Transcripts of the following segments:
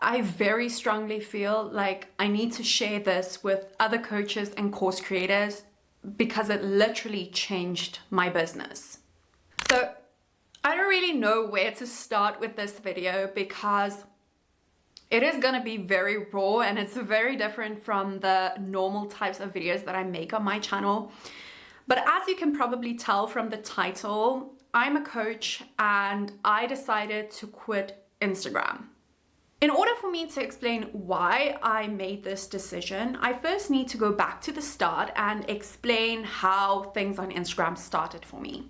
I very strongly feel like I need to share this with other coaches and course creators because it literally changed my business. So I don't really know where to start with this video because it is going to be very raw and it's very different from the normal types of videos that I make on my channel. But as you can probably tell from the title, I'm a coach and I decided to quit Instagram. In order for me to explain why I made this decision, I first need to go back to the start and explain how things on Instagram started for me.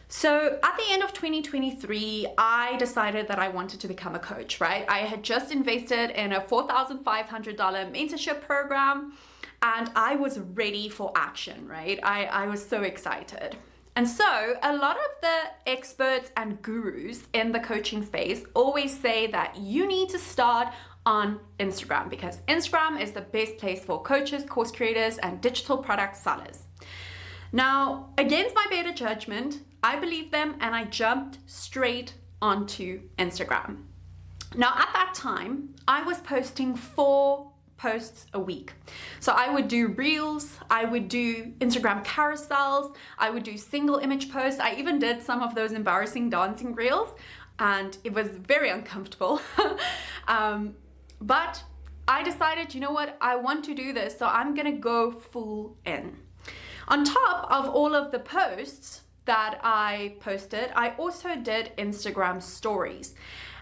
So at the end of 2023, I decided that I wanted to become a coach, right? I had just invested in a $4,500 mentorship program and I was ready for action, right? I was so excited. And so a lot of the experts and gurus in the coaching space always say that you need to start on Instagram because Instagram is the best place for coaches, course creators, and digital product sellers. Now, against my better judgment, I believed them and I jumped straight onto Instagram. Now, at that time, I was posting 4 posts a week. So I would do reels, I would do Instagram carousels, I would do single image posts. I even did some of those embarrassing dancing reels and it was very uncomfortable. But I decided, you know what, I want to do this, so I'm gonna go full in. On top of all of the posts that I posted, I also did Instagram stories.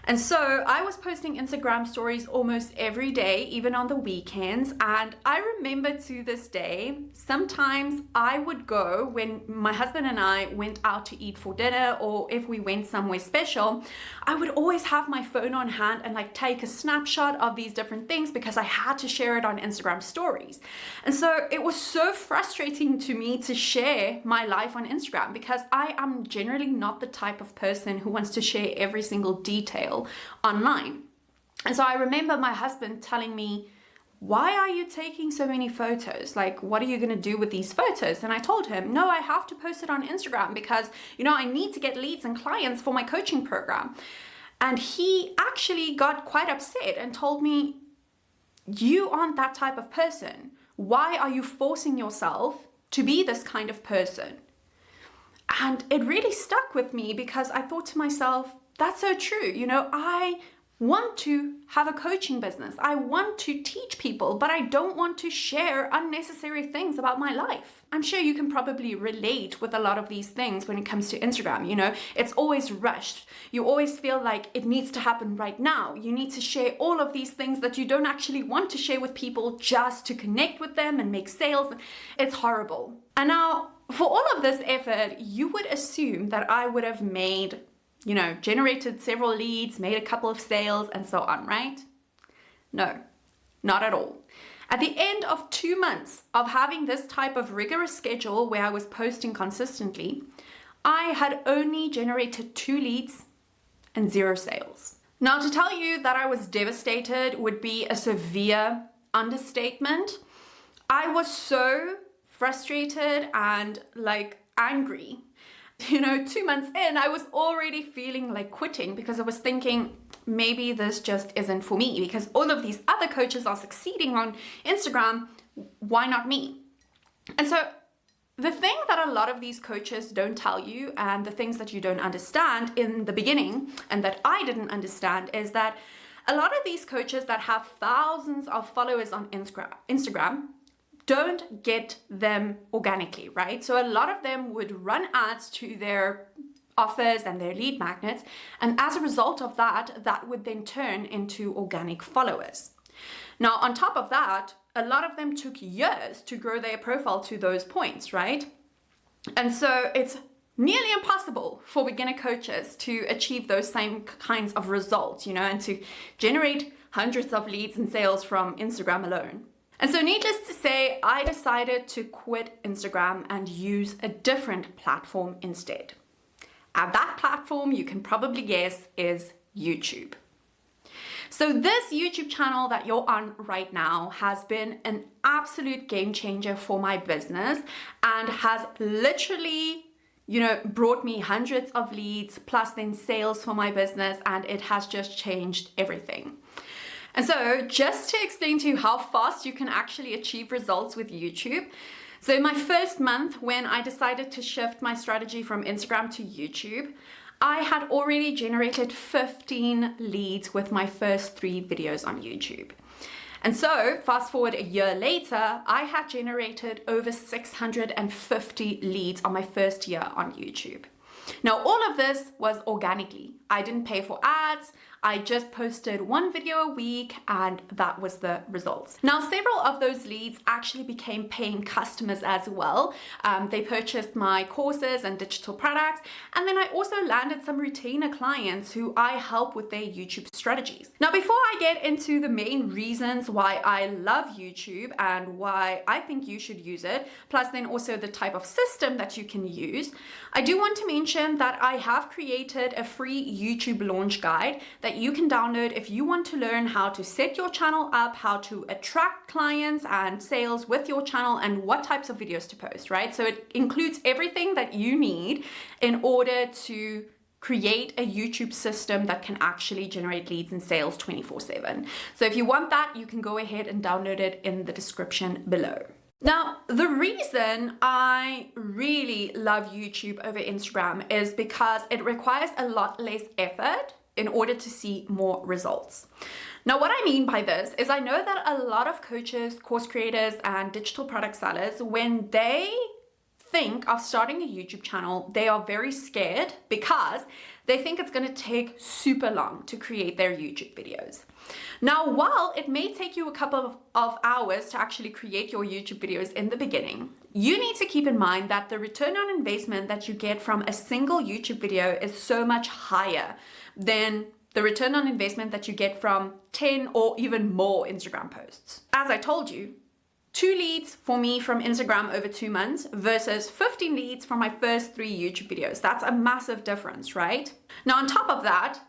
And so I was posting Instagram stories almost every day, even on the weekends. And I remember to this day, sometimes I would go when my husband and I went out to eat for dinner, or if we went somewhere special, I would always have my phone on hand and like take a snapshot of these different things because I had to share it on Instagram stories. And so it was so frustrating to me to share my life on Instagram because I am generally not the type of person who wants to share every single detail online. And so I remember my husband telling me, why are you taking so many photos? Like, what are you going to do with these photos? And I told him, no, I have to post it on Instagram because, I need to get leads and clients for my coaching program. And he actually got quite upset and told me, you aren't that type of person. Why are you forcing yourself to be this kind of person? And it really stuck with me because I thought to myself, that's so true. I want to have a coaching business. I want to teach people, but I don't want to share unnecessary things about my life. I'm sure you can probably relate with a lot of these things when it comes to Instagram. It's always rushed. You always feel like it needs to happen right now. You need to share all of these things that you don't actually want to share with people just to connect with them and make sales. It's horrible. And now, for all of this effort, you would assume that I would have made generated several leads, made a couple of sales, and so on, right? No, not at all. At the end of 2 months of having this type of rigorous schedule where I was posting consistently, I had only generated 2 leads and 0 sales. Now, to tell you that I was devastated would be a severe understatement. I was so frustrated and angry. 2 months in, I was already feeling like quitting because I was thinking, maybe this just isn't for me because all of these other coaches are succeeding on Instagram. Why not me? And so the thing that a lot of these coaches don't tell you and the things that you don't understand in the beginning and that I didn't understand is that a lot of these coaches that have thousands of followers on Instagram don't get them organically, right? So a lot of them would run ads to their offers and their lead magnets. And as a result of that, that would then turn into organic followers. Now, on top of that, a lot of them took years to grow their profile to those points, right? And so it's nearly impossible for beginner coaches to achieve those same kinds of results, and to generate hundreds of leads and sales from Instagram alone. And so needless to say, I decided to quit Instagram and use a different platform instead. And that platform, you can probably guess, is YouTube. So this YouTube channel that you're on right now has been an absolute game changer for my business and has literally, brought me hundreds of leads plus then sales for my business, and it has just changed everything. And so just to explain to you how fast you can actually achieve results with YouTube. So in my first month, when I decided to shift my strategy from Instagram to YouTube, I had already generated 15 leads with my first 3 videos on YouTube. And so fast forward a year later, I had generated over 650 leads on my first year on YouTube. Now, all of this was organically. I didn't pay for ads. I just posted 1 video a week, and that was the results. Now, several of those leads actually became paying customers as well. They purchased my courses and digital products, and then I also landed some retainer clients who I help with their YouTube strategies. Now, before I get into the main reasons why I love YouTube and why I think you should use it, plus then also the type of system that you can use, I do want to mention that I have created a free YouTube launch guide that you can download if you want to learn how to set your channel up, how to attract clients and sales with your channel, and what types of videos to post, right? So it includes everything that you need in order to create a YouTube system that can actually generate leads and sales 24/7. So if you want that, you can go ahead and download it in the description below. Now, the reason I really love YouTube over Instagram is because it requires a lot less effort in order to see more results. Now, what I mean by this is I know that a lot of coaches, course creators, and digital product sellers, when they think of starting a YouTube channel, they are very scared because they think it's going to take super long to create their YouTube videos. Now, while it may take you a couple of hours to actually create your YouTube videos in the beginning, you need to keep in mind that the return on investment that you get from a single YouTube video is so much higher than the return on investment that you get from 10 or even more Instagram posts. As I told you, 2 leads for me from Instagram over 2 months versus 15 leads from my first 3 YouTube videos. That's a massive difference, right? Now, on top of that,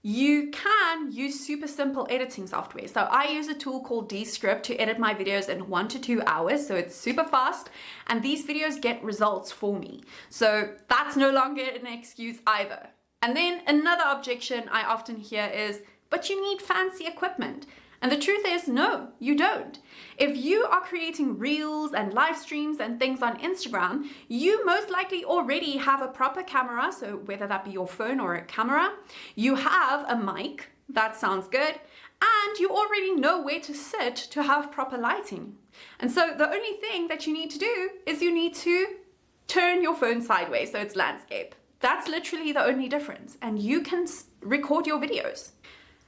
you can use super simple editing software. So I use a tool called Descript to edit my videos in 1 to 2 hours. So it's super fast, and these videos get results for me. So that's no longer an excuse either. And then another objection I often hear is, but you need fancy equipment. And the truth is, no, you don't. If you are creating reels and live streams and things on Instagram, you most likely already have a proper camera. So whether that be your phone or a camera, you have a mic, that sounds good, and you already know where to sit to have proper lighting. And so the only thing that you need to do is you need to turn your phone sideways so it's landscape. That's literally the only difference, and you can record your videos.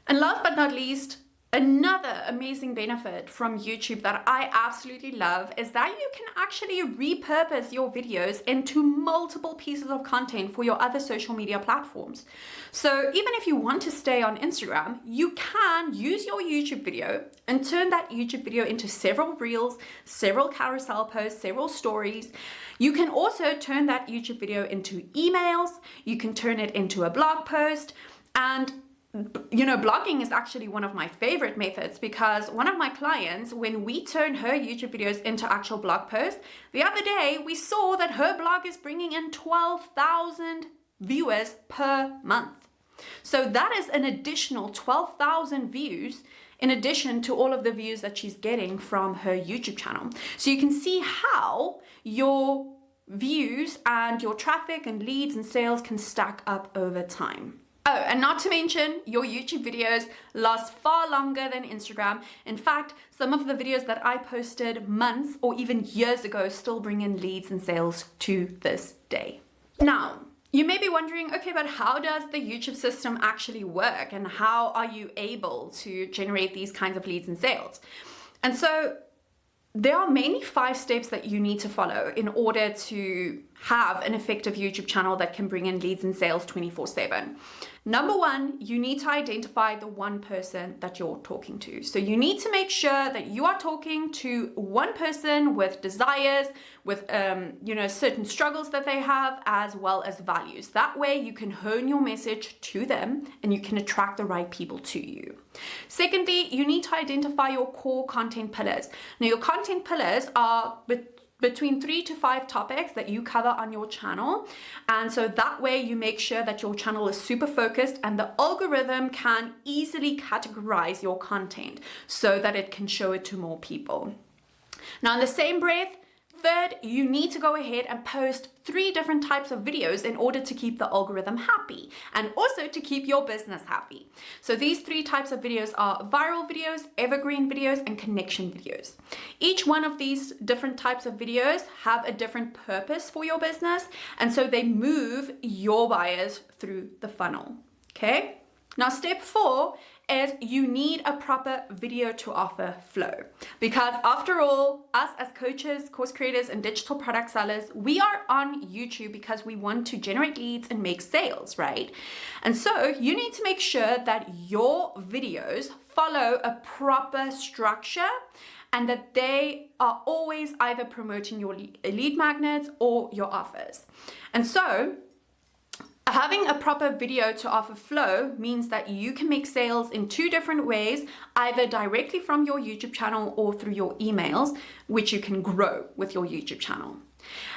And last but not least, another amazing benefit from YouTube that I absolutely love is that you can actually repurpose your videos into multiple pieces of content for your other social media platforms. So even if you want to stay on Instagram, you can use your YouTube video and turn that YouTube video into several reels, several carousel posts, several stories. You can also turn that YouTube video into emails. You can turn it into a blog post, and blogging is actually one of my favorite methods because one of my clients, when we turn her YouTube videos into actual blog posts, the other day we saw that her blog is bringing in 12,000 viewers per month. So that is an additional 12,000 views in addition to all of the views that she's getting from her YouTube channel. So you can see how your views and your traffic and leads and sales can stack up over time. Oh, and not to mention, your YouTube videos last far longer than Instagram. In fact, some of the videos that I posted months or even years ago still bring in leads and sales to this day. Now, you may be wondering, okay, but how does the YouTube system actually work? And how are you able to generate these kinds of leads and sales? And so there are mainly 5 steps that you need to follow in order to have an effective YouTube channel that can bring in leads and sales 24/7. Number 1, you need to identify the one person that you're talking to. So you need to make sure that you are talking to one person with desires, with certain struggles that they have, as well as values. That way you can hone your message to them and you can attract the right people to you. Secondly, you need to identify your core content pillars. Now, your content pillars are between 3 to 5 topics that you cover on your channel. And so that way you make sure that your channel is super focused and the algorithm can easily categorize your content so that it can show it to more people. Now, in the same breath, third, you need to go ahead and post 3 different types of videos in order to keep the algorithm happy and also to keep your business happy. So these 3 types of videos are viral videos, evergreen videos, and connection videos. Each one of these different types of videos have a different purpose for your business, and so they move your buyers through the funnel. Okay? Now, step 4 is you need a proper video to offer flow, because after all, us as coaches, course creators, and digital product sellers, we are on YouTube because we want to generate leads and make sales, right? And so you need to make sure that your videos follow a proper structure and that they are always either promoting your lead magnets or your offers. And so having a proper video to offer flow means that you can make sales in 2 different ways, either directly from your YouTube channel or through your emails, which you can grow with your YouTube channel.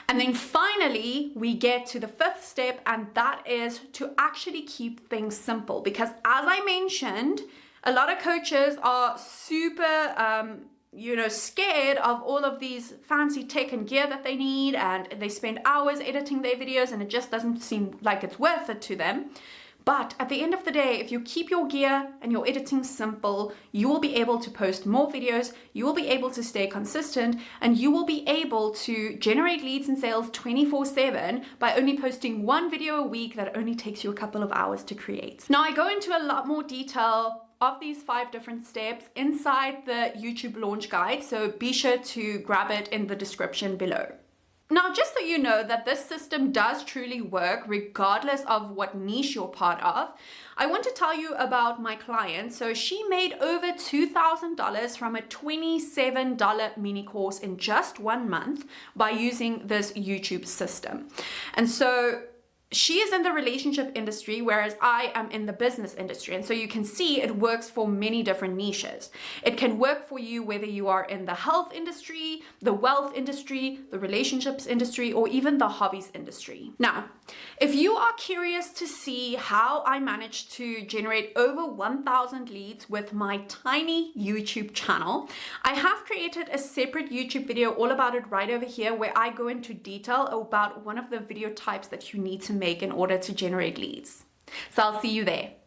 And then finally, we get to the 5th step, and that is to actually keep things simple. Because as I mentioned, a lot of coaches are super scared of all of these fancy tech and gear that they need, and they spend hours editing their videos and it just doesn't seem like it's worth it to them. But at the end of the day, if you keep your gear and your editing simple, you will be able to post more videos, you will be able to stay consistent, and you will be able to generate leads and sales 24/7 by only posting 1 video a week that only takes you a couple of hours to create. Now, I go into a lot more detail of these 5 different steps inside the YouTube launch guide, so be sure to grab it in the description below. Now, just so you know that this system does truly work regardless of what niche you're part of, I want to tell you about my client. So she made over $2,000 from a $27 mini course in just 1 month by using this YouTube system. And so she is in the relationship industry, whereas I am in the business industry. And so you can see it works for many different niches. It can work for you whether you are in the health industry, the wealth industry, the relationships industry, or even the hobbies industry. Now, if you are curious to see how I managed to generate over 1,000 leads with my tiny YouTube channel, I have created a separate YouTube video all about it right over here, where I go into detail about one of the video types that you need to make in order to generate leads. So I'll see you there.